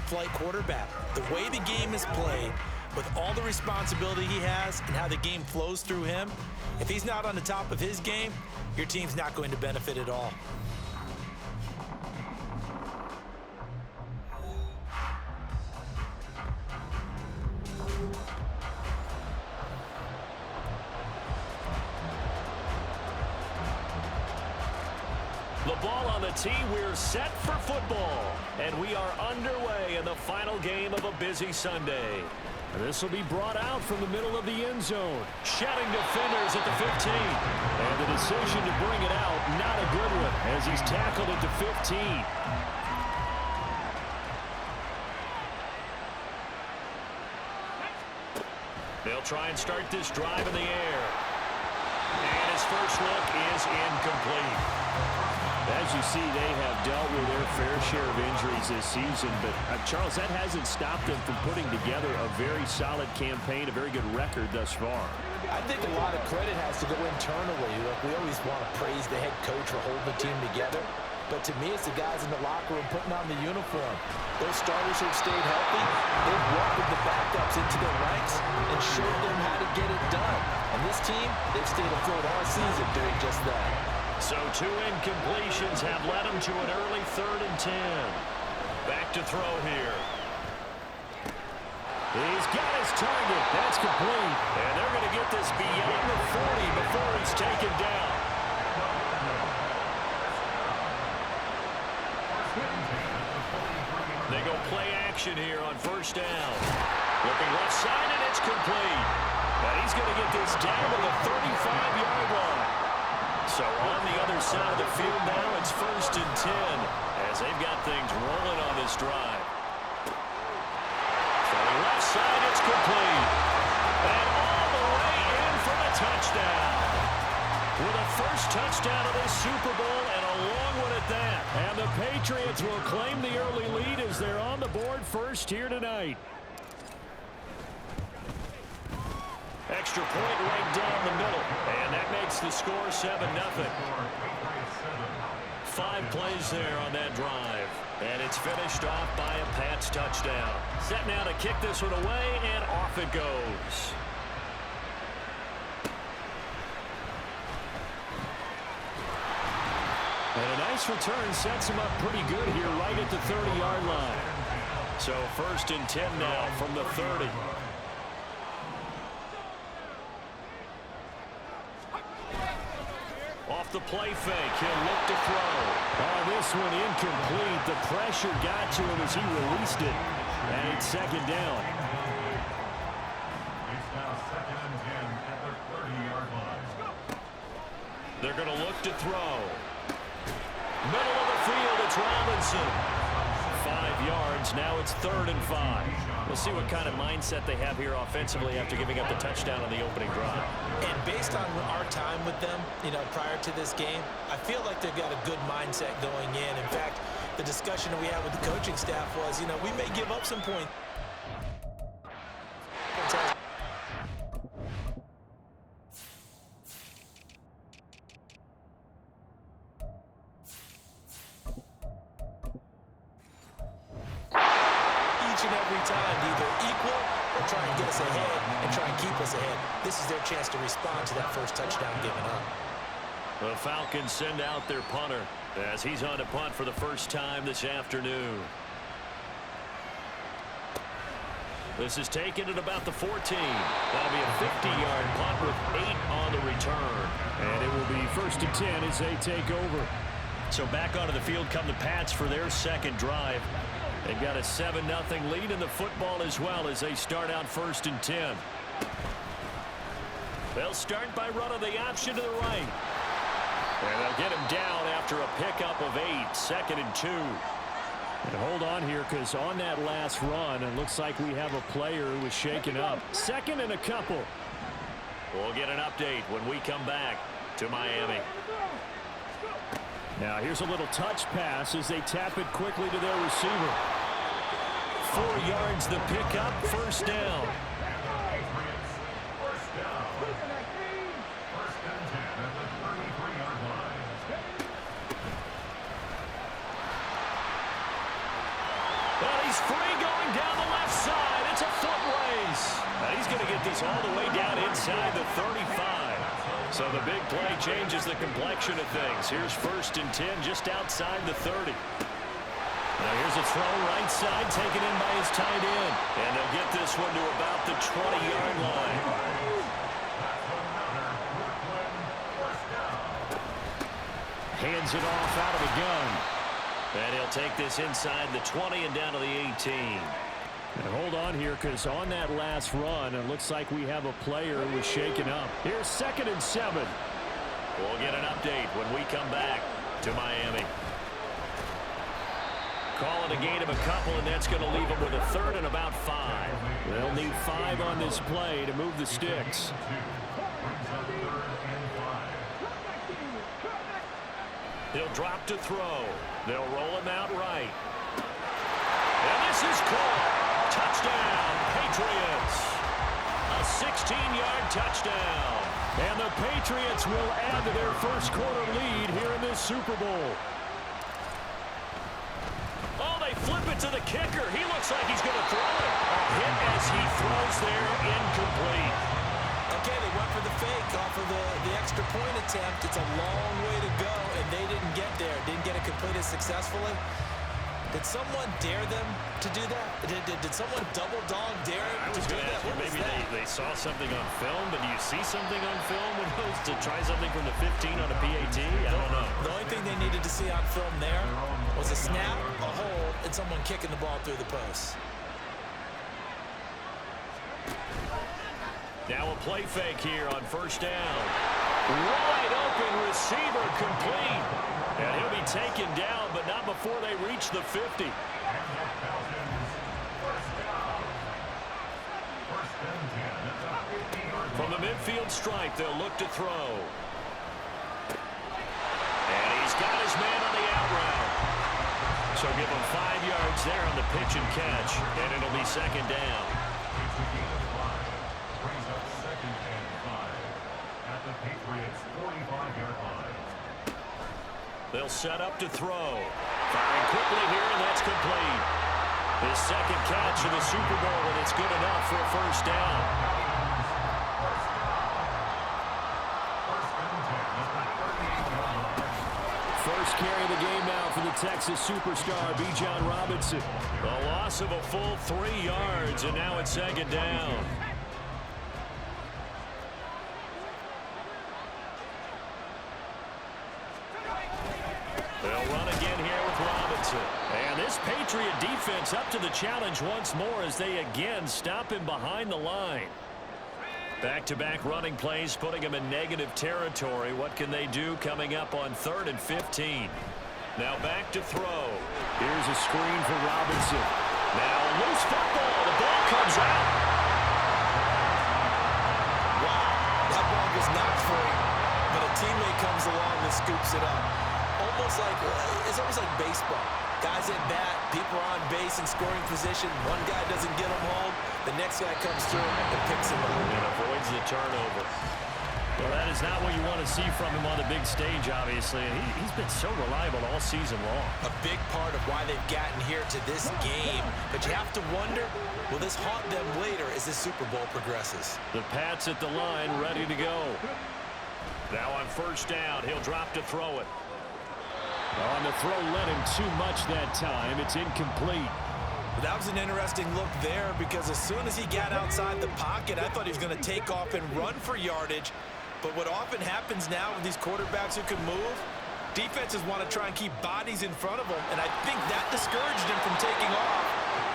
top-flight quarterback. The way the game is played, with all the responsibility he has and how the game flows through him, if he's not on the top of his game, your team's not going to benefit at all. The ball on the tee, we're set for football. And we are underway in the final game of a busy Sunday. This will be brought out from the middle of the end zone. Shedding defenders at the 15. And the decision to bring it out, not a good one, as he's tackled at the 15. They'll try and start this drive in the air. And his first look is incomplete. As you see, they have dealt with their fair share of injuries this season. But, Charles, that hasn't stopped them from putting together a very solid campaign, a very good record thus far. I think a lot of credit has to go internally. Look, we always want to praise the head coach for holding the team together. But to me, it's the guys in the locker room putting on the uniform. Those starters who have stayed healthy, they've welcomed the backups into their ranks and showed them how to get it done. And this team, they've stayed afloat all season doing just that. So 2 incompletions have led him to an early 3rd and 10. Back to throw here. He's got his target. That's complete. And they're going to get this beyond the 40 before he's taken down. They go play action here on 1st down. Looking left side, and it's complete. And he's going to get this down to the 35-yard line. So on the other side of the field now, it's 1st and 10 as they've got things rolling on this drive. From the left side, it's complete. And all the way in for a touchdown. With a first touchdown of this Super Bowl and a long one at that. And the Patriots will claim the early lead as they're on the board first here tonight. Extra point right down the middle. And that makes the score 7-0. 5 plays there on that drive. And it's finished off by a Pats touchdown. Set now to kick this one away, and off it goes. And a nice return sets him up pretty good here right at the 30-yard line. So 1st and 10 now from the 30. Off the play fake, he'll look to throw. Oh, this one incomplete. The pressure got to him as he released it. And it's 2nd down. It's now 2nd and 10 at the 30-yard line. They're going to look to throw. Middle of the field, it's Robinson. 5 yards, now it's 3rd and 5. We'll see what kind of mindset they have here offensively after giving up the touchdown on the opening drive. And based on our time with them, prior to this game, I feel like they've got a good mindset going in. In fact, the discussion that we had with the coaching staff was, we may give up some points. Every time, either equal or try and get us ahead and try and keep us ahead. This is their chance to respond to that first touchdown given up. The Falcons send out their punter as he's on to punt for the first time this afternoon. This is taken at about the 14. That'll be a 50-yard punt with 8 on the return. And it will be 1st and 10 as they take over. So back onto the field come the Pats for their 2nd drive. They've got a 7-0 lead in the football as well as they start out 1st and 10. They'll start by running the option to the right. And they'll get him down after a pickup of 8, 2nd and 2. And hold on here because on that last run, it looks like we have a player who was shaken up. 2nd and a couple. We'll get an update when we come back to Miami. Now here's a little touch pass as they tap it quickly to their receiver. 4 yards the pickup, 1st down. free going down the left side. It's a foot race. Now he's going to get this all the way down inside the 35. So the big play changes the complexion of things. Here's 1st and 10 just outside the 30. Now here's a throw right side taken in by his tight end. And they'll get this one to about the 20-yard line. Hands it off out of the gun. And he'll take this inside the 20 and down to the 18. And hold on here, because on that last run, it looks like we have a player who was shaken up. Here's 2nd and 7. We'll get an update when we come back to Miami. Calling a gain of a couple, and that's going to leave them with a 3rd and about 5. They'll need 5 on this play to move the sticks. He'll drop to throw. They'll roll him out right. And this is caught. Touchdown, Patriots. A 16-yard touchdown. And the Patriots will add to their first quarter lead here in this Super Bowl. Oh, they flip it to the kicker. He looks like he's going to throw it. A hit as he throws there, incomplete. Okay, they went for the fake off of the extra point attempt. It's a long way to go, and they didn't get there. Didn't get it completed successfully. Did someone dare them to do that? Did someone double dog dare them to do that? Maybe they saw something on film, but do you see something on film when it was to try something from the 15 on a PAT? I don't know. The only thing they needed to see on film there was a snap, a hold, and someone kicking the ball through the post. Now a play fake here on 1st down. Wide open receiver complete. And he'll be taken down, but not before they reach the 50. From the midfield stripe, they'll look to throw. And he's got his man on the out route. So give him 5 yards there on the pitch and catch, and it'll be 2nd down. They'll set up to throw. Firing quickly here, and that's complete. His 2nd catch of the Super Bowl, and it's good enough for a 1st down. First carry of the game now for the Texas superstar, Bijan Robinson. A loss of a full 3 yards, and now it's 2nd down. They'll run again here with Robinson. And this Patriot defense up to the challenge once more as they again stop him behind the line. Back-to-back running plays putting him in negative territory. What can they do coming up on 3rd and 15? Now back to throw. Here's a screen for Robinson. Now loose football. The ball comes out. Wow, that ball was not free, but a teammate comes along and scoops it up. It's almost like baseball. Guys at bat, people are on base in scoring position. One guy doesn't get him home. The next guy comes through and picks him up. And avoids the turnover. Well, that is not what you want to see from him on the big stage, obviously. He's been so reliable all season long. A big part of why they've gotten here to this game. But you have to wonder, will this haunt them later as this Super Bowl progresses? The Pats at the line, ready to go. Now on 1st down, he'll drop to throw it. On the throw, led him too much that time. It's incomplete. That was an interesting look there because as soon as he got outside the pocket, I thought he was going to take off and run for yardage. But what often happens now with these quarterbacks who can move, defenses want to try and keep bodies in front of them, and I think that discouraged him from taking off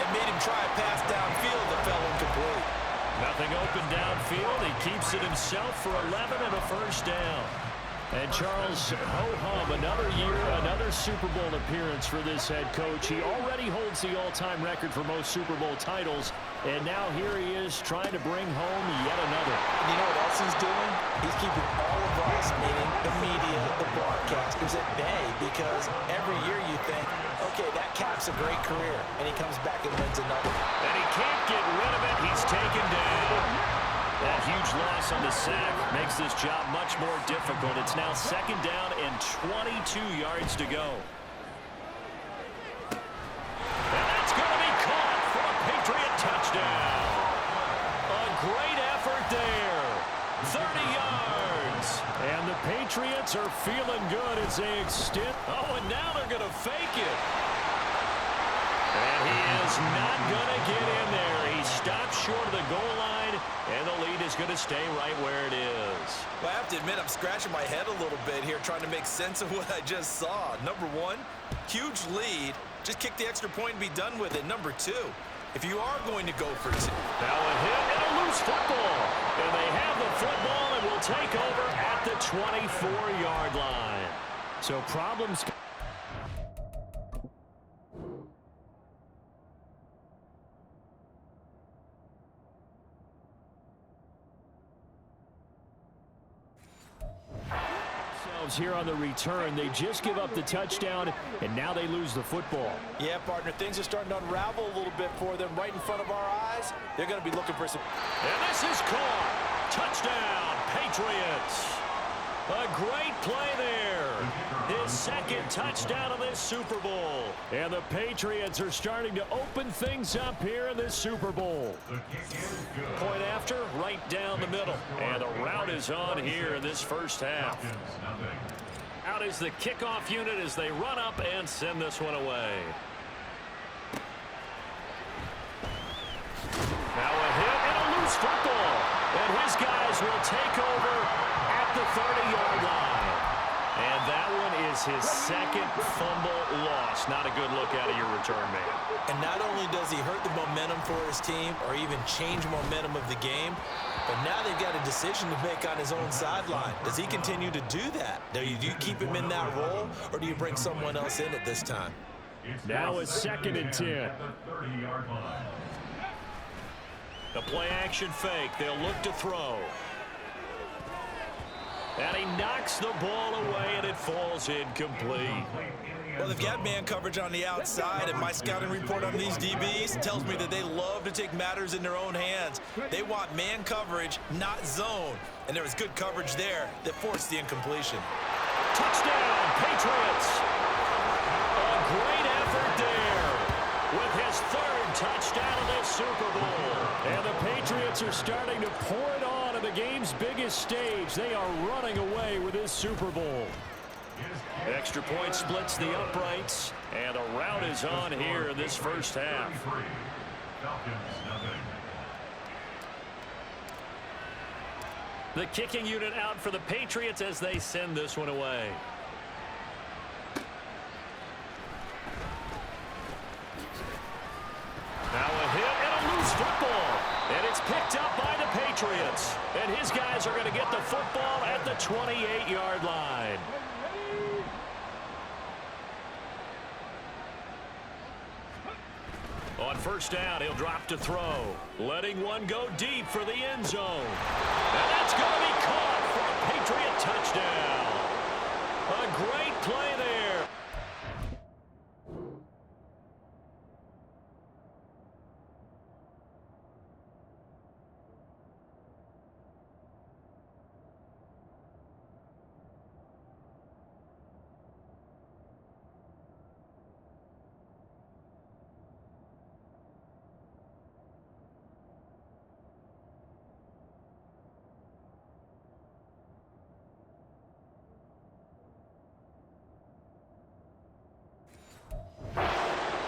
and made him try a pass downfield that fell incomplete. Nothing open downfield. He keeps it himself for 11 and a 1st down. And Charles, ho-hum, another year, another Super Bowl appearance for this head coach. He already holds the all-time record for most Super Bowl titles, and now here he is trying to bring home yet another. You know what else he's doing? He's keeping all of us, meaning the media, the broadcasters, at bay, because every year you think, okay, that caps a great career, and he comes back and wins another. And he can't get rid of it. He's taken down. That huge loss on the sack makes this job much more difficult. It's now 2nd down and 22 yards to go. And that's going to be caught. 30 yards. And the Patriots are feeling good as they extend. Oh, and now they're going to fake it. And he is not going to get in there. He stops short of the goal line, and the lead is going to stay right where it is. Well, I have to admit, I'm scratching my head a little bit here trying to make sense of what I just saw. Number one, huge lead. Just kick the extra point and be done with it. Number two, if you are going to go for two. Now a hit and a loose football. And they have the football and will take over at the 24-yard line. So problems... here on the return. They just give up the touchdown, and now they lose the football. Yeah, partner, things are starting to unravel a little bit for them right in front of our eyes. They're going to be looking for some... And this is caught. Touchdown, Patriots. A great play there. His second touchdown of this Super Bowl. And the Patriots are starting to open things up here in this Super Bowl. Point after, right down the middle. And the route is on here in this first half. Out is the kickoff unit as they run up and send this one away. Now a hit and a loose football. And his guys will take over at the 30-yard line. And that one is his second fumble loss. Not a good look out of your return man. And not only does he hurt the momentum for his team or even change momentum of the game, but now they've got a decision to make on his own sideline. Does he continue to do that? Do you keep him in that role, or do you bring someone else in at this time? Now it's 2nd and 10. The play action fake. They'll look to throw. And he knocks the ball away, and it falls incomplete. Well, they've got man coverage on the outside, and my scouting report on these DBs tells me that they love to take matters in their own hands. They want man coverage, not zone. And there was good coverage there that forced the incompletion. Touchdown, Patriots! A great effort there with his 3rd touchdown of this Super Bowl. And the Patriots are starting to pour it on at the game's biggest stage. They are running away with this Super Bowl. Extra point splits the uprights, and a route is on here in this first half. The kicking unit out for the Patriots as they send this one away. Now a hit and a loose football. And it's picked up by the Patriots. And his guys are going to get the football at the 28-yard line. On first down, he'll drop to throw. Letting one go deep for the end zone. And that's going to be caught for a Patriot touchdown. A great play there.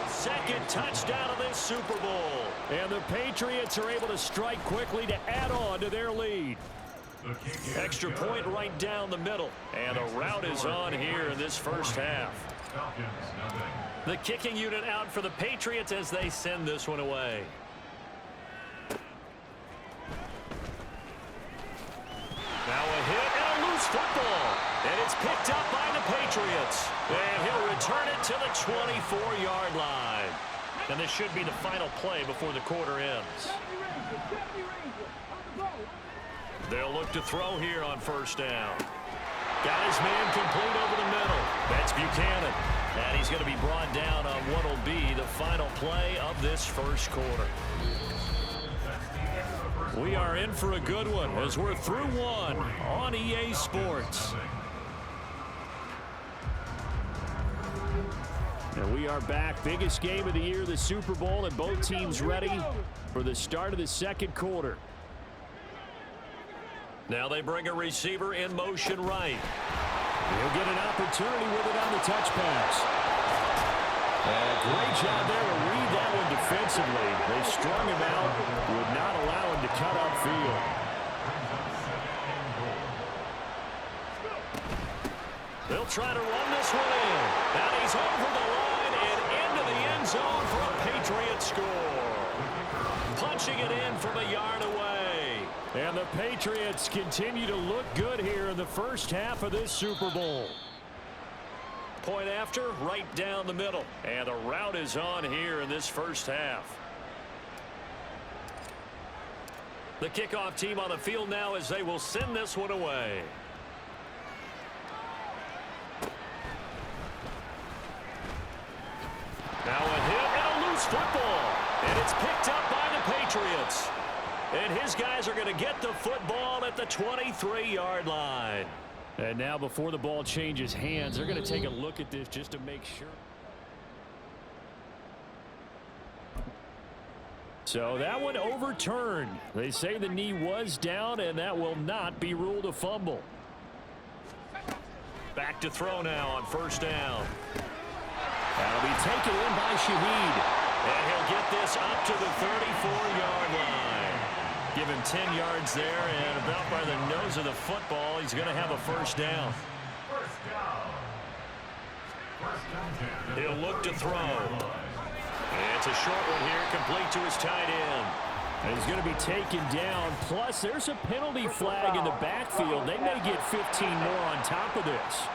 Second touchdown of this Super Bowl. And the Patriots are able to strike quickly to add on to their lead. Extra point right down the middle. And a route is on here in this first half. The kicking unit out for the Patriots as they send this one away. Now a hit and a loose football. And it's picked up by the Patriots. And he'll return it to the 24-yard line. And this should be the final play before the quarter ends. They'll look to throw here on first down. Got his man complete over the middle. That's Buchanan. And he's going to be brought down on what will be the final play of this first quarter. We are in for a good one as we're through one on EA Sports. And we are back. Biggest game of the year, the Super Bowl, and both teams ready for the start of the second quarter. Now they bring a receiver in motion right. He'll get an opportunity with it on the touch pass. And a great job there to read that one defensively. They strung him out, would not allow him to cut upfield. They'll try to run this one in. And he's over the line and into the end zone for a Patriot score. Punching it in from a yard away. And the Patriots continue to look good here in the first half of this Super Bowl. Point after, right down the middle. And the route is on here in this first half. The kickoff team on the field now as they will send this one away. Now a hit and a loose football. And it's picked up by the Patriots. And his guys are going to get the football at the 23-yard line. And now before the ball changes hands, they're going to take a look at this just to make sure. So that one overturned. They say the knee was down, and that will not be ruled a fumble. Back to throw now on first down. That'll be taken in by Shaheed. And he'll get this up to the 34-yard line. Give him 10 yards there, and about by the nose of the football, he's going to have a first down. He'll look to throw. And it's a short one here, complete to his tight end. And he's going to be taken down. Plus, there's a penalty flag in the backfield. They may get 15 more on top of this.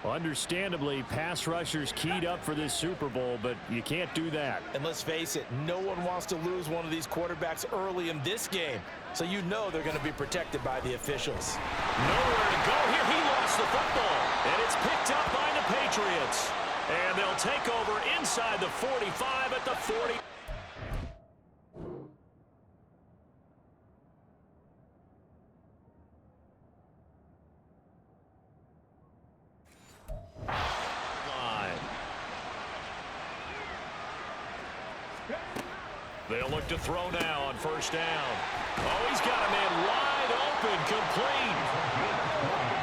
Understandably, pass rushers keyed up for this Super Bowl, but you can't do that. And let's face it, no one wants to lose one of these quarterbacks early in this game. So you know they're going to be protected by the officials. Nowhere to go here. He lost the football. And it's picked up by the Patriots. And they'll take over inside the 45 at the 40. They'll look to throw now on first down. Oh, he's got a man wide open, complete.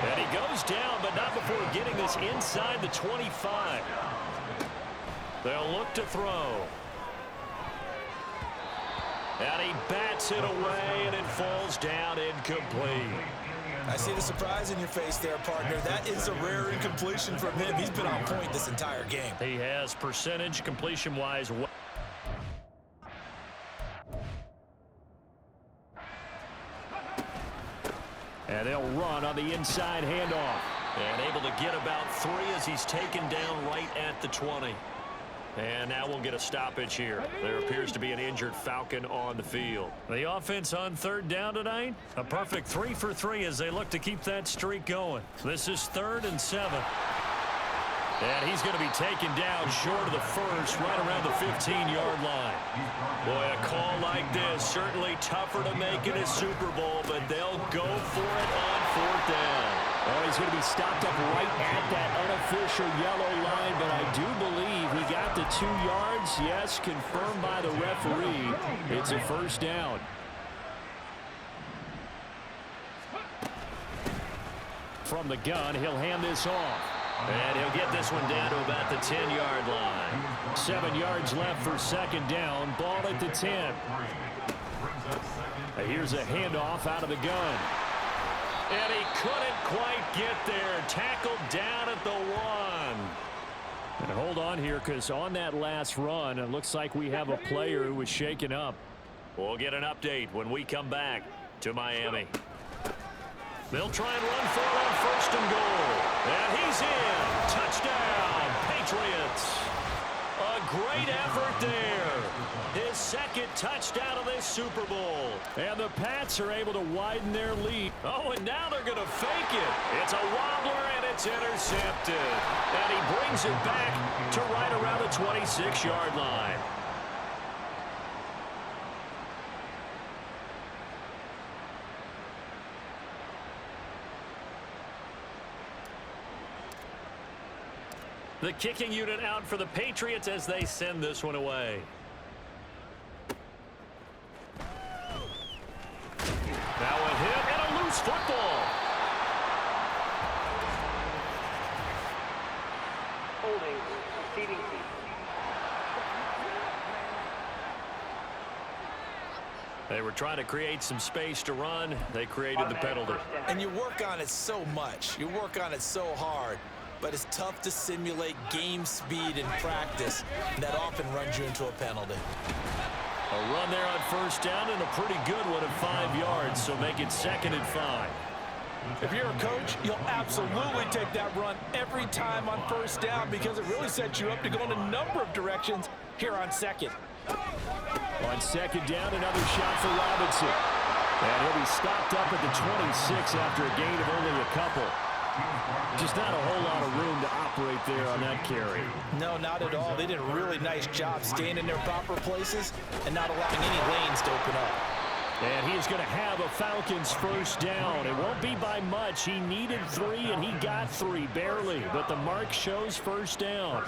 And he goes down, but not before getting this inside the 25. They'll look to throw. And he bats it away, and it falls down incomplete. I see the surprise in your face there, partner. That is a rare incompletion from him. He's been on point this entire game. He has percentage completion-wise. And they'll run on the inside handoff. And able to get about 3 as he's taken down right at the 20. And now we'll get a stoppage here. There appears to be an injured Falcon on the field. The offense on third down tonight, a perfect 3 for 3 as they look to keep that streak going. This is 3rd and 7. And he's going to be taken down short of the first, right around the 15-yard line. Boy, a call like this, certainly tougher to make in a Super Bowl, but they'll go for it on 4th down. Oh, he's going to be stopped up right at that unofficial yellow line, but I do believe he got the 2 yards. Yes, confirmed by the referee. It's a first down. From the gun, he'll hand this off. And he'll get this one down to about the 10-yard line. 7 yards left for second down. Ball at the 10. Here's a handoff out of the gun. And he couldn't quite get there. Tackled down at the 1. And hold on here, because on that last run, it looks like we have a player who was shaken up. We'll get an update when we come back to Miami. They'll try and run for it on 1st and goal. And he's in. Touchdown, Patriots. A great effort there. His 2nd touchdown of this Super Bowl. And the Pats are able to widen their lead. Oh, and now they're going to fake it. It's a wobbler, and it's intercepted. And he brings it back to right around the 26-yard line. The kicking unit out for the Patriots as they send this one away. Falcons football. Holding. Seating. They were trying to create some space to run. They created the penalty. And you work on it so much. You work on it so hard. But it's tough to simulate game speed in practice. That often runs you into a penalty. A run there on first down and a pretty good one at 5 yards. So make it 2nd and 5. If you're a coach, you'll absolutely take that run every time on first down because it really sets you up to go in a number of directions here on 2nd. On 2nd down, another shot for Robinson. And he'll be stopped up at the 26 after a gain of only a couple. Just not a whole lot of room to operate there on that carry. No, not at all. They did a really nice job staying in their proper places and not allowing any lanes to open up. And he's going to have a Falcons first down. It won't be by much. He needed 3, and he got 3, barely. But the mark shows first down.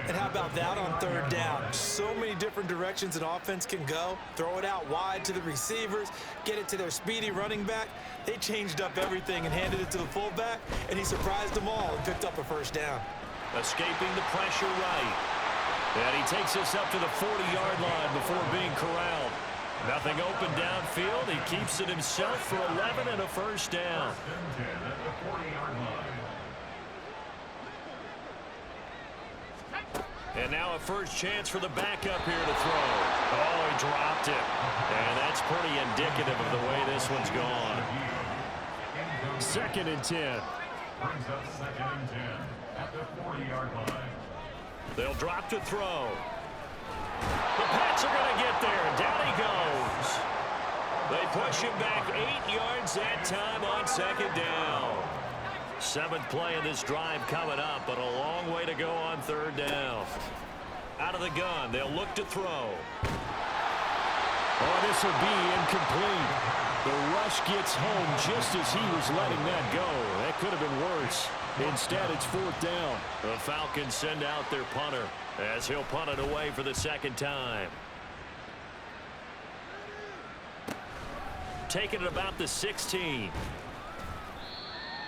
And how about that on 3rd down? So many different directions an offense can go. Throw it out wide to the receivers, get it to their speedy running back. They changed up everything and handed it to the fullback, and he surprised them all and picked up a first down. Escaping the pressure right. And he takes us up to the 40-yard line before being corralled. Nothing open downfield. He keeps it himself for 11 and a first down. And now a first chance for the backup here to throw. Oh, he dropped it. And that's pretty indicative of the way this one's gone. 2nd and 10. Brings up 2nd and 10 at the 40-yard line. They'll drop to throw. The Pats are going to get there. Down he goes. They push him back 8 yards that time on 2nd down. 7th play in this drive coming up, but a long way to go on 3rd down. Out of the gun, they'll look to throw. Oh, this will be incomplete. The rush gets home just as he was letting that go. That could have been worse. Instead, it's 4th down. The Falcons send out their punter as he'll punt it away for the 2nd time. Taking it about the 16.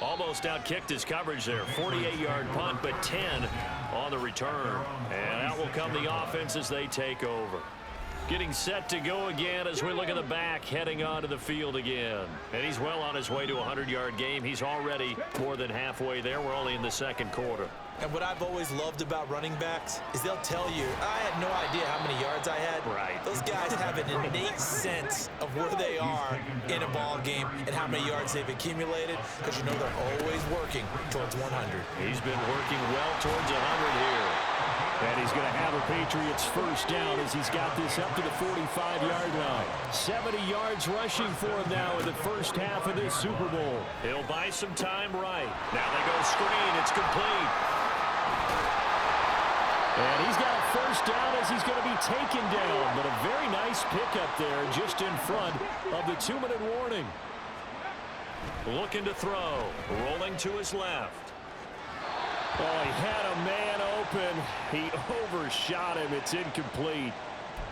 Almost outkicked his coverage there. 48-yard punt, but 10 on the return. And out will come the offense as they take over. Getting set to go again as we look at the back, heading onto the field again. And he's well on his way to a 100-yard game. He's already more than halfway there. We're only in the 2nd quarter. And what I've always loved about running backs is they'll tell you, I had no idea how many yards I had. Right. Those guys have an innate sense of where they are in a ball game and how many yards they've accumulated because you know they're always working towards 100. He's been working well towards 100 here. And he's going to have a Patriots first down as he's got this up to the 45-yard line. 70 yards rushing for him now in the first half of this Super Bowl. He'll buy some time right. Now they go screen. It's complete. And he's got a first down as he's going to be taken down. But a very nice pickup there just in front of the 2-minute warning. Looking to throw. Rolling to his left. Oh, he had a man open. He overshot him. It's incomplete.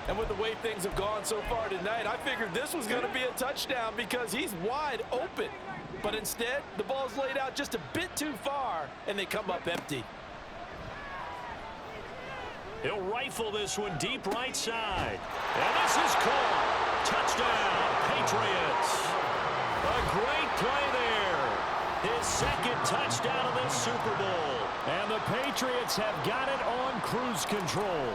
And with the way things have gone so far tonight, I figured this was going to be a touchdown because he's wide open. But instead, the ball's laid out just a bit too far, and they come up empty. He'll rifle this one deep right side. And this is caught. Touchdown, Patriots. A great play there. His 2nd touchdown of this Super Bowl. And the Patriots have got it on cruise control.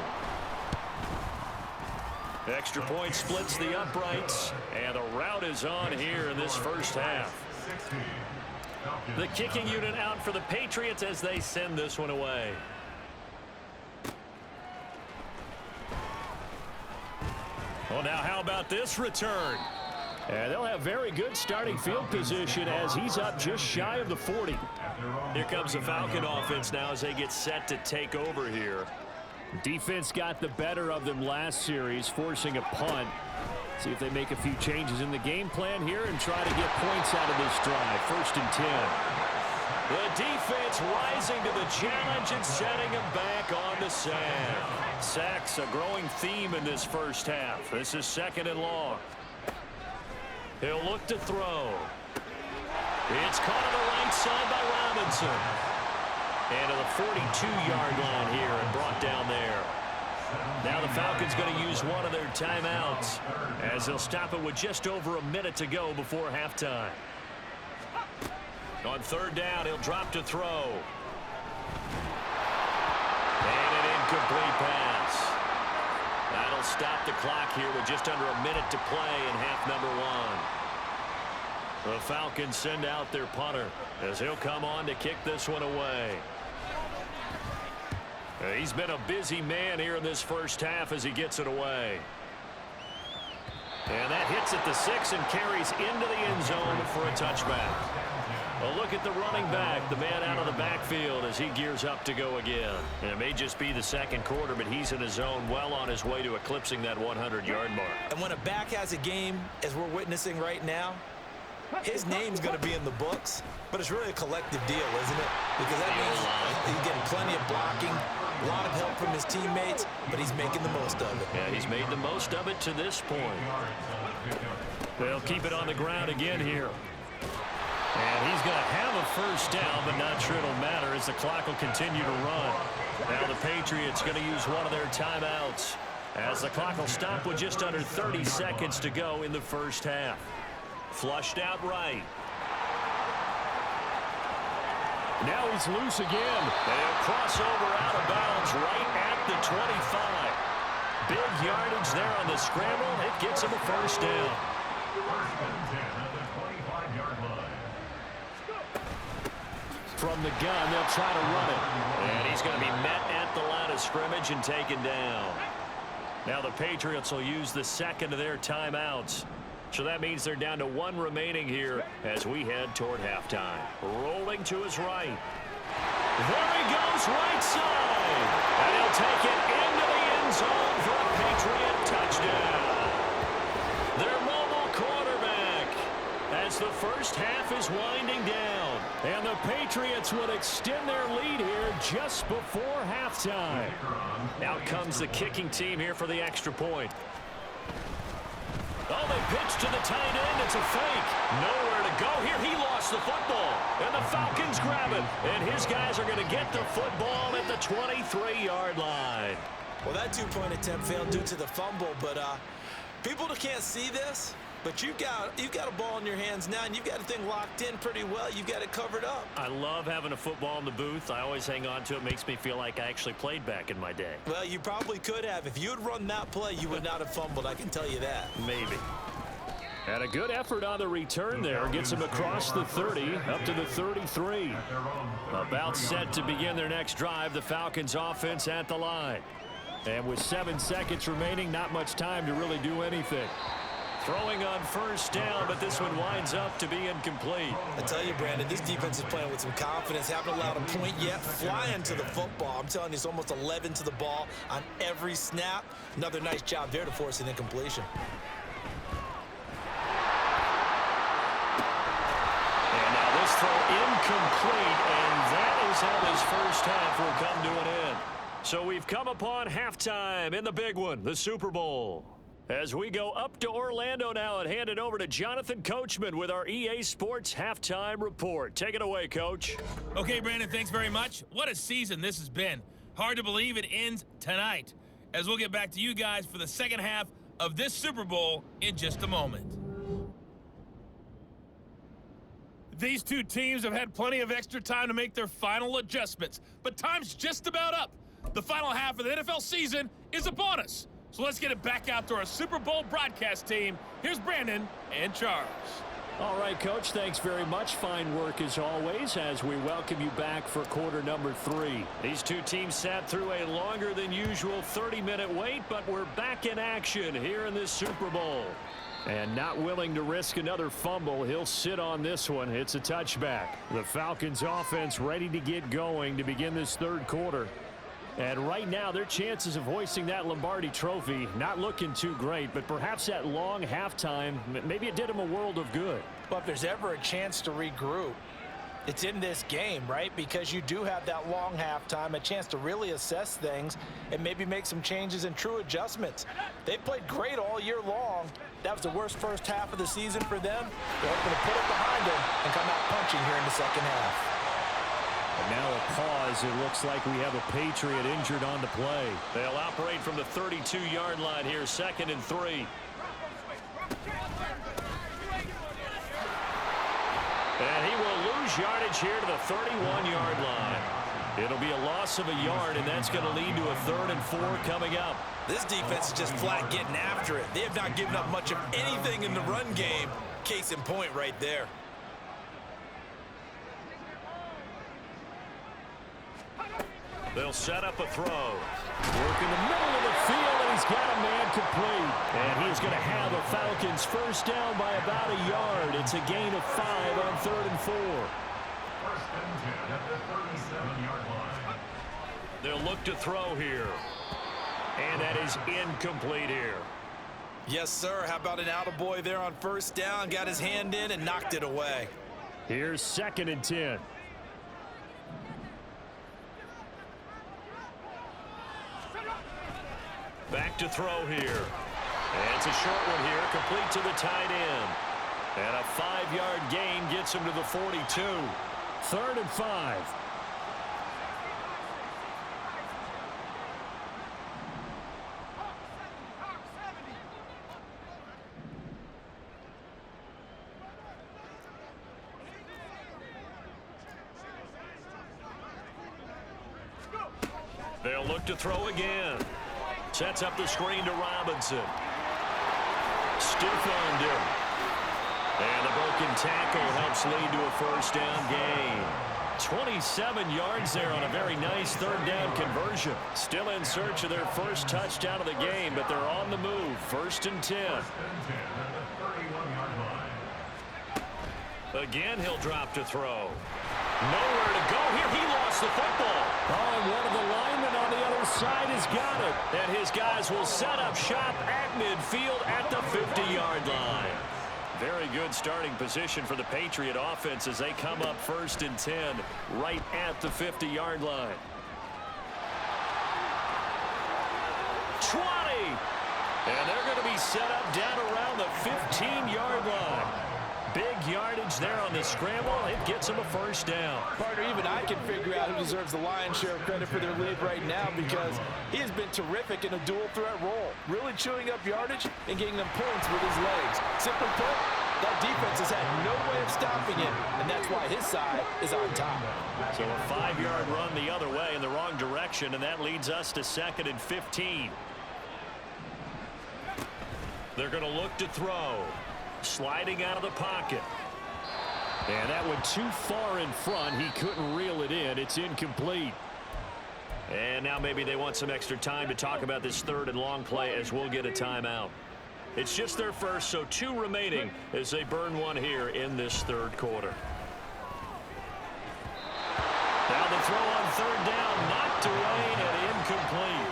Extra point splits the uprights. And the route is on here in this first half. The kicking unit out for the Patriots as they send this one away. Well, now how about this return? And they'll have very good starting field position as he's up just shy of the 40. Here comes the Falcon offense now as they get set to take over here. Defense got the better of them last series, forcing a punt. See if they make a few changes in the game plan here and try to get points out of this drive. 1st and 10. The defense rising to the challenge and setting them back on the sack. Sacks a growing theme in this first half. This is 2nd and long. He'll look to throw. It's caught on the right side by Robinson. And to the 42-yard line here and brought down there. Now the Falcons going to use one of their timeouts as they'll stop it with just over a minute to go before halftime. On third down, he'll drop to throw. And an incomplete pass. That'll stop the clock here with just under a minute to play in half number one. The Falcons send out their punter as he'll come on to kick this one away. He's been a busy man here in this first half as he gets it away. And that hits at the 6 and carries into the end zone for a touchback. A look at the running back, the man out of the backfield as he gears up to go again. And it may just be the second quarter, but he's in his zone well on his way to eclipsing that 100-yard mark. And when a back has a game, as we're witnessing right now, his name's going to be in the books, but it's really a collective deal, isn't it? Because that means he's getting plenty of blocking, a lot of help from his teammates, but he's making the most of it. Yeah, he's made the most of it to this point. They'll keep it on the ground again here. And he's going to have a first down, but not sure it'll matter as the clock will continue to run. Now the Patriots going to use one of their timeouts as the clock will stop with just under 30 seconds to go in the first half. Flushed out right. Now he's loose again. And he'll cross over out of bounds right at the 25. Big yardage there on the scramble. It gets him a first down. First and 10 at the 25-yard line. From the gun, they'll try to run it. And he's going to be met at the line of scrimmage and taken down. Now the Patriots will use the second of their timeouts. So that means they're down to one remaining here as we head toward halftime. Rolling to his right. There he goes, right side. And he'll take it into the end zone for a Patriot touchdown. Their mobile quarterback as the first half is winding down. And the Patriots will extend their lead here just before halftime. Out comes the kicking team here for the extra point. Oh, they pitch to the tight end. It's a fake. Nowhere to go here. He lost the football. And the Falcons grab it. And his guys are going to get the football at the 23-yard line. Well, that two-point attempt failed due to the fumble, but people can't see this. But you've got a ball in your hands now, and you've got the thing locked in pretty well. You've got it covered up. I love having a football in the booth. I always hang on to it. Makes me feel like I actually played back in my day. Well, you probably could have. If you had run that play, you would not have fumbled. I can tell you that. Maybe. And a good effort on the return there. Gets him across the 30, up to the 33. About set to begin their next drive. The Falcons offense at the line. And with 7 seconds remaining, not much time to really do anything. Throwing on first down, but this one winds up to be incomplete. I tell you, Brandon, this defense is playing with some confidence. Haven't allowed a point yet. Flying to the football. I'm telling you, it's almost 11 to the ball on every snap. Another nice job there to force an incompletion. And now this throw incomplete, and that is how this first half will come to an end. So we've come upon halftime in the big one, the Super Bowl. As we go up to Orlando now and hand it over to Jonathan Coachman with our EA Sports Halftime Report. Take it away, Coach. Okay, Brandon, thanks very much. What a season this has been. Hard to believe it ends tonight, as we'll get back to you guys for the second half of this Super Bowl in just a moment. These two teams have had plenty of extra time to make their final adjustments, but time's just about up. The final half of the NFL season is upon us. So let's get it back out to our Super Bowl broadcast team. Here's Brandon and Charles. All right, Coach, thanks very much. Fine work as always as we welcome you back for quarter number 3. These two teams sat through a longer than usual 30-minute wait, but we're back in action here in this Super Bowl. And not willing to risk another fumble, he'll sit on this one. It's a touchback. The Falcons offense ready to get going to begin this third quarter. And right now, their chances of hoisting that Lombardi trophy not looking too great, but perhaps that long halftime, maybe it did them a world of good. Well, if there's ever a chance to regroup, It's in this game, right? Because you do have that long halftime, a chance to really assess things and maybe make some changes and true adjustments. They've played great all year long. That was the worst first half of the season for them. They're hoping to put it behind them and come out punching here in the second half. And now a pause. It looks like we have a Patriot injured on the play. They'll operate from the 32-yard line here, 2nd and 3. And he will lose yardage here to the 31-yard line. It'll be a loss of a yard, and that's going to lead to a 3rd and 4 coming up. This defense is just flat getting after it. They have not given up much of anything in the run game. Case in point right there. They'll set up a throw. Work in the middle of the field, and he's got a man complete. And he's going to have a Falcons first down by about a yard. It's a gain of 5 on 3rd and 4. First and 10 at the 37-yard line. They'll look to throw here. And that is incomplete here. Yes, sir. How about an attaboy there on first down? Got his hand in and knocked it away. Here's 2nd and 10. Back to throw here. And it's a short one here, complete to the tight end. And a 5-yard gain gets him to the 42. 3rd and 5. They'll look to throw again. Sets up the screen to Robinson. Stiff-armed him. And the broken tackle helps lead to a first down gain. 27 yards there on a very nice 3rd down conversion. Still in search of their first touchdown of the game, but they're on the move. 1st and 10. First and 10 at the 31-yard line. Again, he'll drop to throw. Nowhere to go here. He lost the football. Oh, and one of the linemen on the other side has got it. And his guys will set up shop at midfield at the 50-yard line. Very good starting position for the Patriot offense as they come up 1st and 10 right at the 50-yard line. 20. And they're going to be set up down around the 15-yard line. Big yardage there on the scramble. It gets them a first down. Partner, even I can figure out who deserves the lion's share of credit for their lead right now because he has been terrific in a dual threat role, really chewing up yardage and getting them points with his legs. Simply put, that defense has had no way of stopping him, and that's why his side is on top. So a 5-yard run the other way in the wrong direction, and that leads us to 2nd and 15. They're going to look to throw. Sliding out of the pocket. And that went too far in front. He couldn't reel it in. It's incomplete. And now maybe they want some extra time to talk about this 3rd and long play as we'll get a timeout. It's just their first, so 2 remaining as they burn one here in this 3rd quarter. Now the throw on 3rd down, knocked away and incomplete.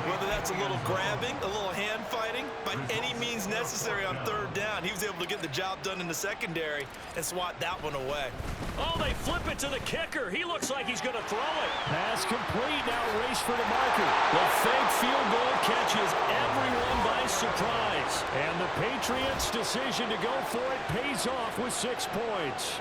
Whether that's a little grabbing, a little hand fighting, by any means necessary on 3rd down, he was able to get the job done in the secondary and swat that one away. Oh, they flip it to the kicker. He looks like he's going to throw it. Pass complete. Now race for the marker. The fake field goal catches everyone by surprise. And the Patriots' decision to go for it pays off with 6 points.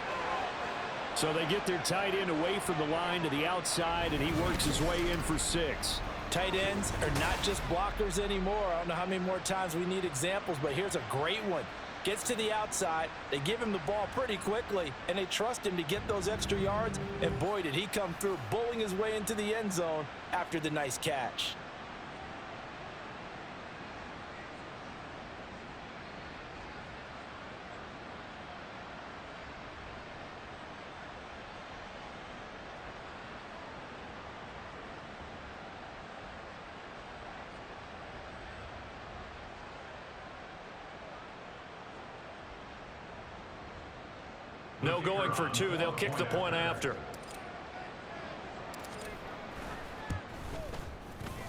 So they get their tight end away from the line to the outside, and he works his way in for 6. Tight ends are not just blockers anymore. I don't know how many more times we need examples, but here's a great one. Gets to the outside, they give him the ball pretty quickly, and they trust him to get those extra yards, and boy, did he come through, bullying his way into the end zone after the nice catch. No going for 2. They'll kick the point after.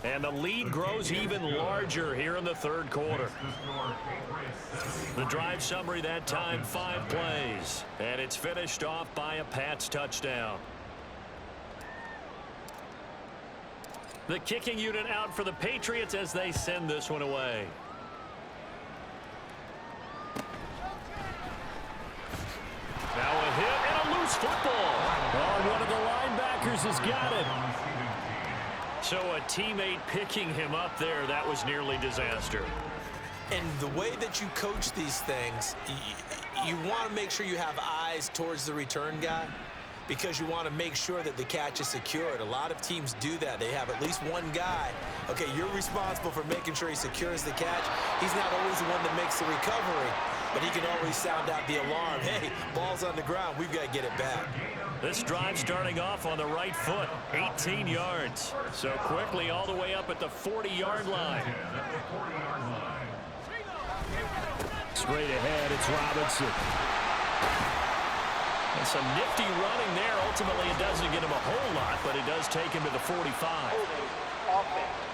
And And the lead grows even larger here in the third quarter. The drive summary that time, 5 plays. And it's finished off by a Pats touchdown. The kicking unit out for the Patriots as they send this one away. Now a hit and a loose football. Oh, one of the linebackers has got it. So a teammate picking him up there, that was nearly disaster. And the way that you coach these things, you want to make sure you have eyes towards the return guy because you want to make sure that the catch is secured. A lot of teams do that. They have at least one guy. Okay, you're responsible for making sure he secures the catch. He's not always the one that makes the recovery, but he can always sound out the alarm. Hey, ball's on the ground. We've got to get it back. This drive starting off on the right foot, 18 yards. So quickly all the way up at the 40-yard line. Straight ahead, it's Robinson. And some nifty running there. Ultimately, it doesn't get him a whole lot, but it does take him to the 45. Offense.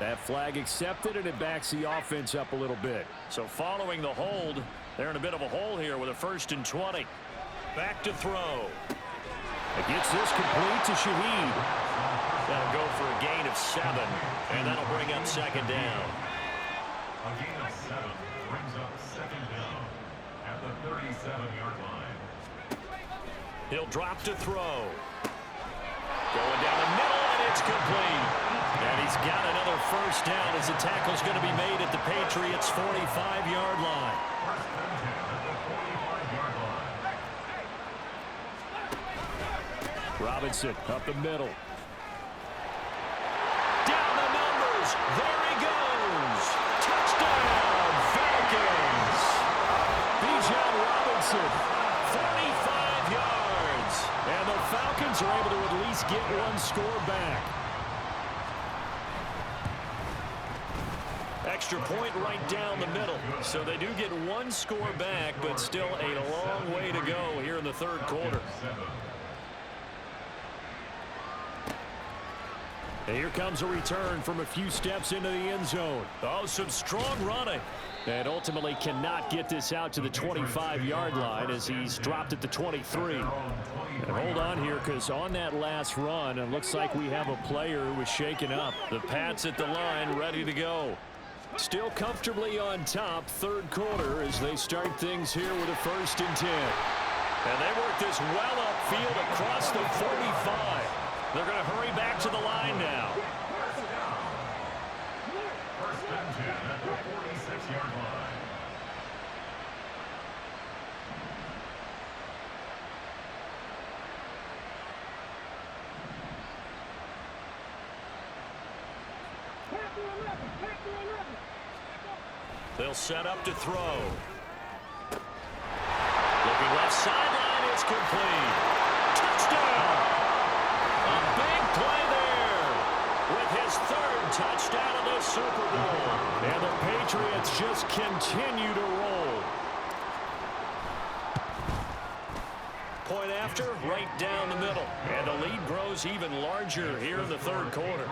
That flag accepted, and it backs the offense up a little bit. So following the hold, they're in a bit of a hole here with a 1st and 20. Back to throw. It gets this complete to Shaheed. That'll go for a gain of 7, and that'll bring up 2nd down. A gain of 7 brings up 2nd down at the 37-yard line. He'll drop to throw. Going down the middle, and it's complete. And he's got another 1st down as the tackle's going to be made at the Patriots' 45-yard line. First and 10 at the 45-yard line. Robinson up the middle. Down the numbers. There he goes. Touchdown, Falcons. Bijan Robinson, 45 yards. And the Falcons are able to at least get one score back. Extra point right down the middle. So they do get one score back, but still a long way to go here in the third quarter. And here comes a return from a few steps into the end zone. Oh, some strong running. And ultimately cannot get this out to the 25-yard line as he's dropped at the 23. And hold on here, because on that last run, it looks like we have a player who was shaken up. The Pats at the line, ready to go. Still comfortably on top, third quarter, as they start things here with a 1st and 10. And they work this well upfield across the 45. They're going to hurry back to the line now. First and 10 at the 46-yard line. They'll set up to throw. Looking left sideline, it's complete. Touchdown! A big play there with his 3rd touchdown of the Super Bowl. And the Patriots just continue to roll. Point after, right down the middle. And the lead grows even larger here in the third quarter.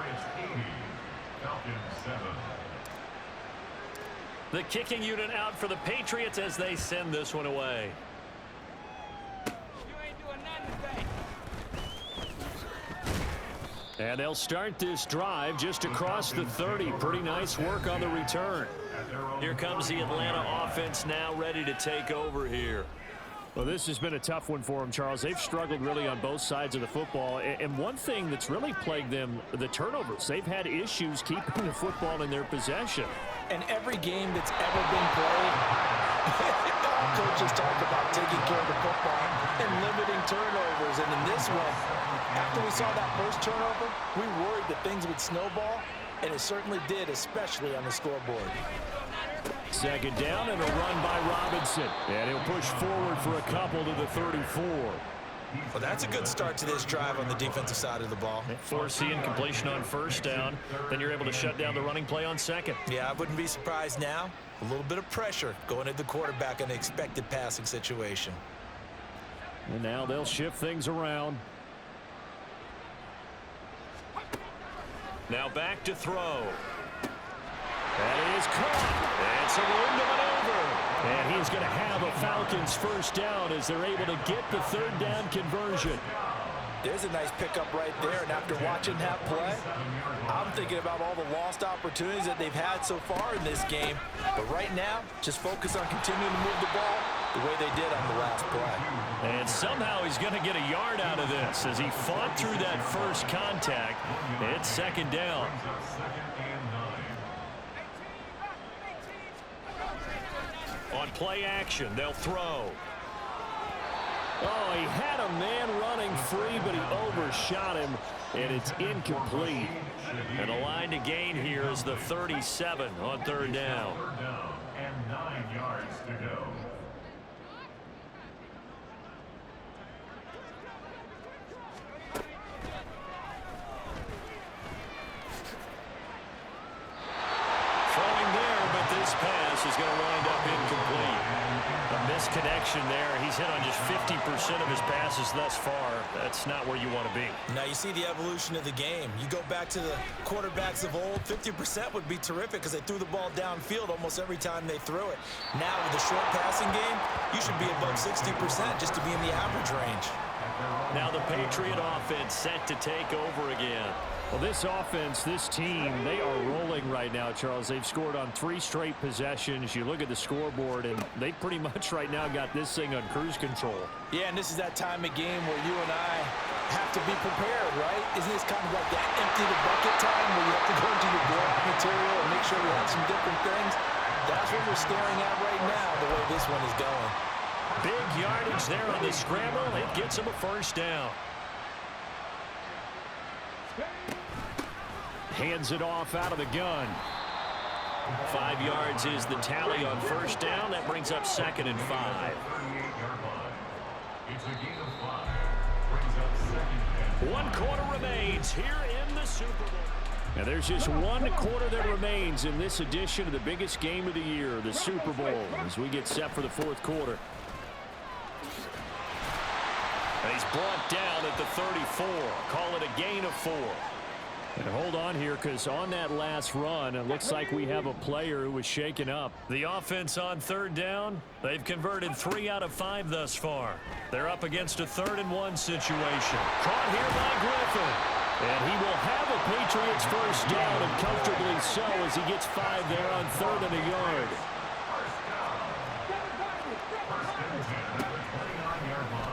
Falcons 7. The kicking unit out for the Patriots as they send this one away. And they'll start this drive just across the 30. Pretty nice work on the return. Here comes the Atlanta offense now ready to take over here. Well, this has been a tough one for them, Charles. They've struggled really on both sides of the football. And one thing that's really plagued them, the turnovers. They've had issues keeping the football in their possession. And every game that's ever been played, coaches talk about taking care of the football and limiting turnovers. And in this one, after we saw that first turnover, we worried that things would snowball, and it certainly did, especially on the scoreboard. 2nd down and a run by Robinson. And he'll push forward for a couple to the 34. Well, that's a good start to this drive on the defensive side of the ball. Force the incompletion on first down. Then you're able to shut down the running play on second. Yeah, I wouldn't be surprised now. A little bit of pressure going at the quarterback in an expected passing situation. And now they'll shift things around. Now back to throw. That is caught. It's a room to maneuver. And he's going to have a Falcons first down as they're able to get the third down conversion. There's a nice pickup right there, and after watching that play, I'm thinking about all the lost opportunities that they've had so far in this game. But right now, just focus on continuing to move the ball the way they did on the last play. And somehow he's going to get a yard out of this as he fought through that first contact. It's second down. On play action, they'll throw. Oh, he had a man running free, but he overshot him, and it's incomplete. And the line to gain here is the 37 on third down. And 9 yards to go. Throwing there, but this pass is going to wind up incomplete. A misconnection there. He's hit on just 50% of his passes thus far. That's not where you want to be. Now you see the evolution of the game. You go back to the quarterbacks of old, 50% would be terrific because they threw the ball downfield almost every time they threw it. Now with the short passing game, you should be above 60% just to be in the average range. Now the Patriot offense set to take over again. Well, this offense, this team, they are rolling right now, Charles. They've scored on 3 straight possessions. You look at the scoreboard, and they pretty much right now got this thing on cruise control. Yeah, and this is that time of game where you and I have to be prepared, right? Isn't this kind of like that empty the bucket time where you have to go into your block material and make sure we have some different things? That's what we're staring at right now, the way this one is going. Big yardage there on the scramble. It gets him a first down. Hands it off out of the gun. 5 yards is the tally on first down. That brings up second and 5. It's a gain of 5. Brings up second and 1 quarter remains here in the Super Bowl. Now there's just 1 quarter that remains in this edition of the biggest game of the year, the Super Bowl, as we get set for the 4th quarter. And he's brought down at the 34. Call it a gain of 4. And hold on here, because on that last run, it looks like we have a player who was shaken up. The offense on third down, they've converted 3 out of 5 thus far. They're up against a 3rd and 1 situation. Caught here by Griffin. And he will have a Patriots first down, and comfortably so, as he gets 5 there on 3rd and a yard.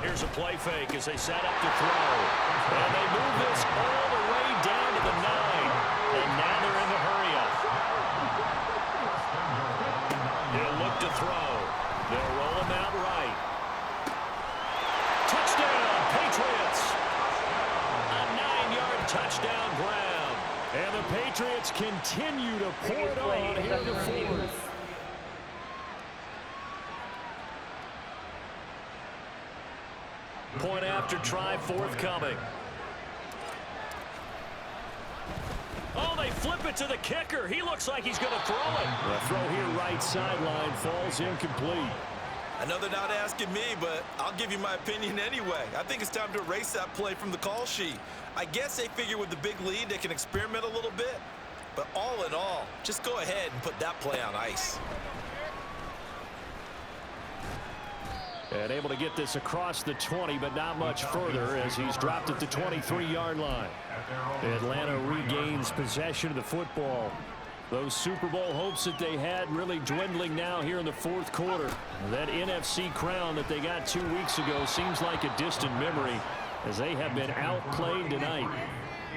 Here's a play fake as they set up to throw. And they move this all the way down to the 9. And now they're in the hurry up. He'll look to throw. They'll roll him out right. Touchdown, Patriots. A 9-yard touchdown ground. And the Patriots continue to pour it on here in the 4th. Point after try forthcoming. Oh, they flip it to the kicker. He looks like he's going to throw it. The throw here right sideline falls incomplete. I know they're not asking me, but I'll give you my opinion anyway. I think it's time to erase that play from the call sheet. I guess they figure with the big lead they can experiment a little bit. But all in all, just go ahead and put that play on ice. And able to get this across the 20, but not much further as he's dropped at the 23-yard line. Atlanta regains possession of the football. Those Super Bowl hopes that they had really dwindling now here in the 4th quarter. That NFC crown that they got 2 weeks ago seems like a distant memory as they have been outplayed tonight.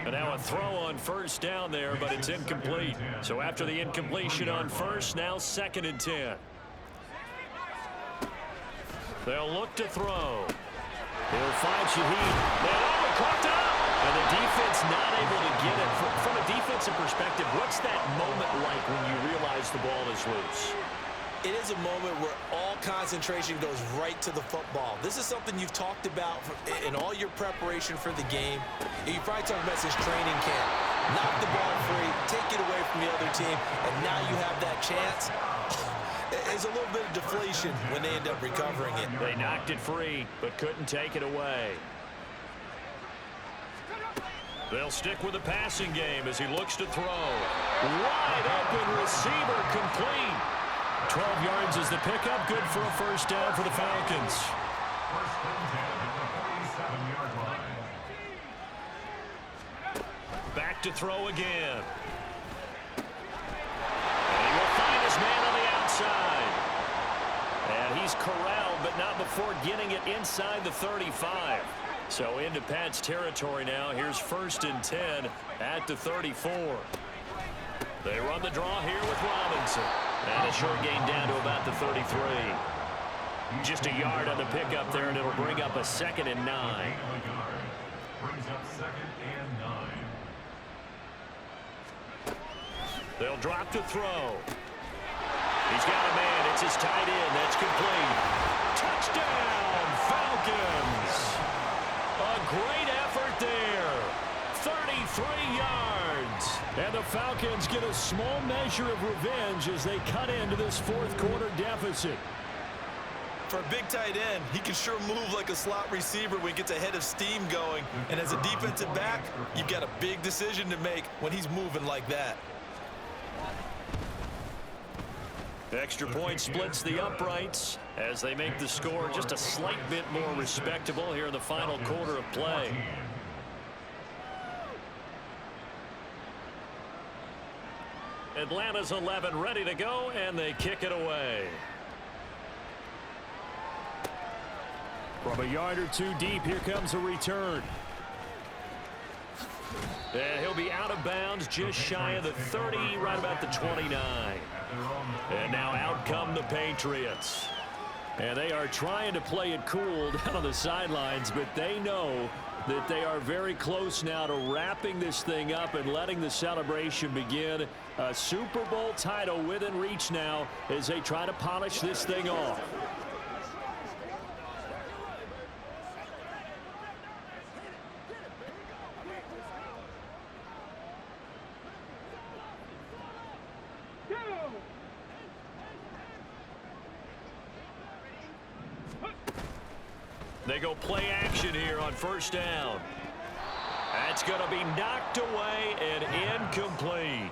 And now a throw on first down there, but it's incomplete. So after the incompletion on first, now 2nd and 10. They'll look to throw. He'll find Shaheed. They caught up. And the defense not able to get it. From a defensive perspective, what's that moment like when you realize the ball is loose? It is a moment where all concentration goes right to the football. This is something you've talked about in all your preparation for the game. You probably talked about this training camp. Knock the ball free, take it away from the other team, and now you have that chance. There's a little bit of deflation when they end up recovering it. They knocked it free, but couldn't take it away. They'll stick with the passing game as he looks to throw. Wide open receiver, complete. 12 yards is the pickup. Good for a first down for the Falcons. First and 10 at the 47-yard line. Back to throw again. And he will find his man on the outside. And he's corralled, but not before getting it inside the 35. So into Pat's territory now. Here's first and 10 at the 34. They run the draw here with Robinson. And a short gain down to about the 33. Just a yard on the pickup there, and it'll bring up a 2nd and 9. Brings up 2nd and 9. They'll drop to throw. He's got a man. It's his tight end. That's complete. Touchdown, Falcons. A great effort there. 33 yards. And the Falcons get a small measure of revenge as they cut into this fourth quarter deficit. For a big tight end, he can sure move like a slot receiver when he gets a head of steam going. And as a defensive back, you've got a big decision to make when he's moving like that. Extra point splits the uprights as they make the score just a slight bit more respectable here in the final quarter of play. Atlanta's 11 ready to go, and they kick it away. From a yard or two deep, here comes a return. And he'll be out of bounds just shy of the 30, right about the 29. And now out come the Patriots. And they are trying to play it cool down on the sidelines, but they know that they are very close now to wrapping this thing up and letting the celebration begin. A Super Bowl title within reach now as they try to polish this thing off. They go play action here on first down. That's going to be knocked away and incomplete.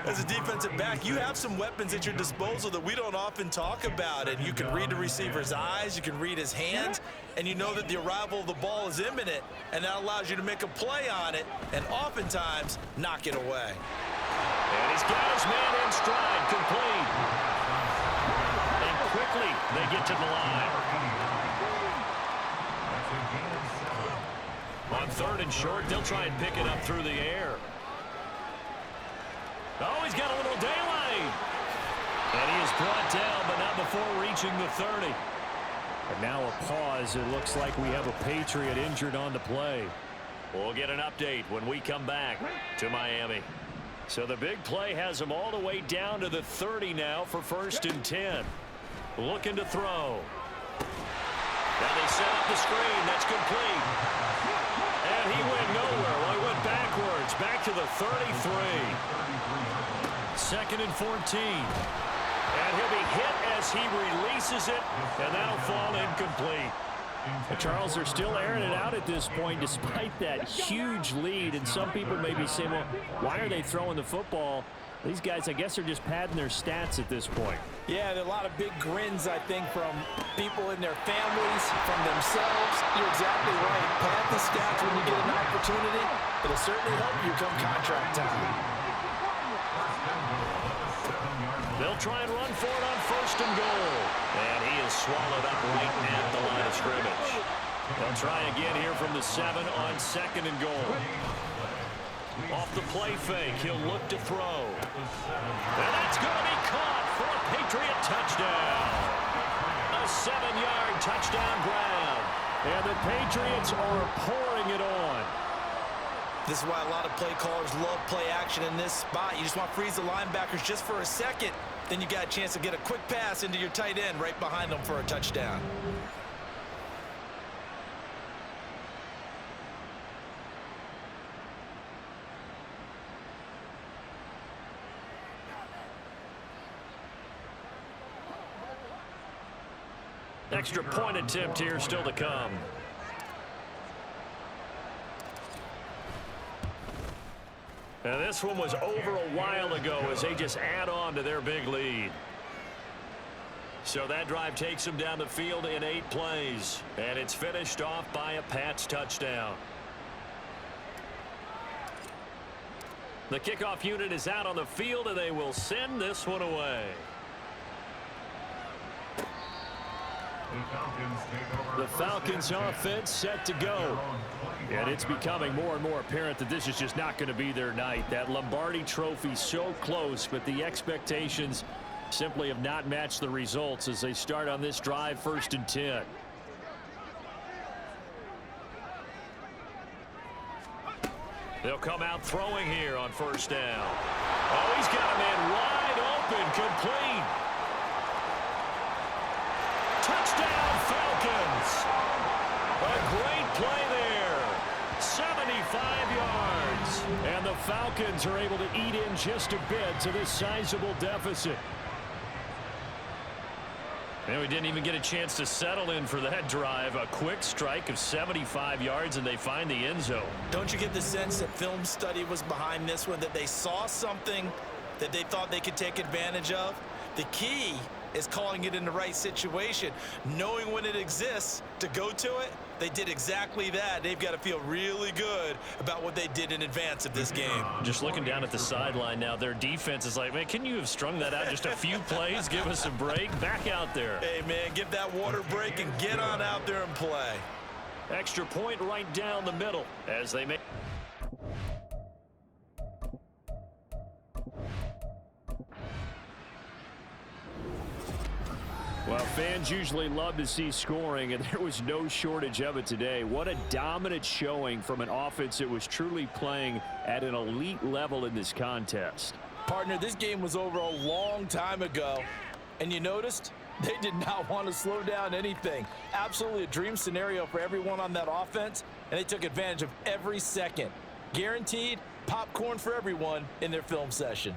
As a defensive back, you have some weapons at your disposal that we don't often talk about. And you can read the receiver's eyes, you can read his hands, and you know that the arrival of the ball is imminent, and that allows you to make a play on it and oftentimes knock it away. And he's got his man in stride, complete. And quickly they get to the line. On 3rd and short, they'll try and pick it up through the air. Oh, he's got a little daylight. And he is brought down, but not before reaching the 30. And now a pause. It looks like we have a Patriot injured on the play. We'll get an update when we come back to Miami. So the big play has them all the way down to the 30 now for 1st and 10. Looking to throw. Now they set up the screen. That's complete. And he went nowhere. Well, he went backwards. Back to the 33. 2nd and 14. And he'll be hit as he releases it. And that'll fall incomplete. Charles, they're still airing it out at this point despite that huge lead. And some people may be saying, well, why are they throwing the football? These guys, I guess, are just padding their stats at this point. Yeah, there are a lot of big grins, I think, from people in their families, from themselves. You're exactly right. Pad the stats when you get an opportunity. It'll certainly help you come contract time. They'll try and run for it on 1st and goal. And he is swallowed up right at the line of scrimmage. They'll try again here from the 7 on 2nd and goal. Off the play fake, he'll look to throw. And that's going to be caught for a Patriot touchdown. A 7-yard touchdown grab. And the Patriots are pouring it on. This is why a lot of play callers love play action in this spot. You just want to freeze the linebackers just for a second then you got a chance to get a quick pass into your tight end right behind them for a touchdown. Extra point attempt here still to come. And this one was over a while ago as they just add on to their big lead. So that drive takes them down the field in 8 plays. And it's finished off by a Pats touchdown. The kickoff unit is out on the field, and they will send this one away. The Falcons offense set to go. And it's becoming more and more apparent that this is just not going to be their night. That Lombardi trophy so close, but the expectations simply have not matched the results as they start on this drive, 1st and 10. They'll come out throwing here on 1st down. Oh, he's got a man wide open, complete. Touchdown, Falcons. A great play there. 75 yards. And the Falcons are able to eat in just a bit to this sizable deficit. And we didn't even get a chance to settle in for that drive. A quick strike of 75 yards, and they find the end zone. Don't you get the sense that film study was behind this one, that they saw something that they thought they could take advantage of? The key is calling it in the right situation, knowing when it exists to go to it. They did exactly that. They've got to feel really good about what they did in advance of this game. Just looking down at the sideline now, their defense is like, man, can you have strung that out just a few plays? Give us a break. Back out there. Hey, man, give that water break and get on out there and play. Extra point right down the middle as they make. Well, fans usually love to see scoring, and there was no shortage of it today. What a dominant showing from an offense that was truly playing at an elite level in this contest. Partner, this game was over a long time ago, and you noticed they did not want to slow down anything. Absolutely a dream scenario for everyone on that offense, and they took advantage of every second. Guaranteed popcorn for everyone in their film session.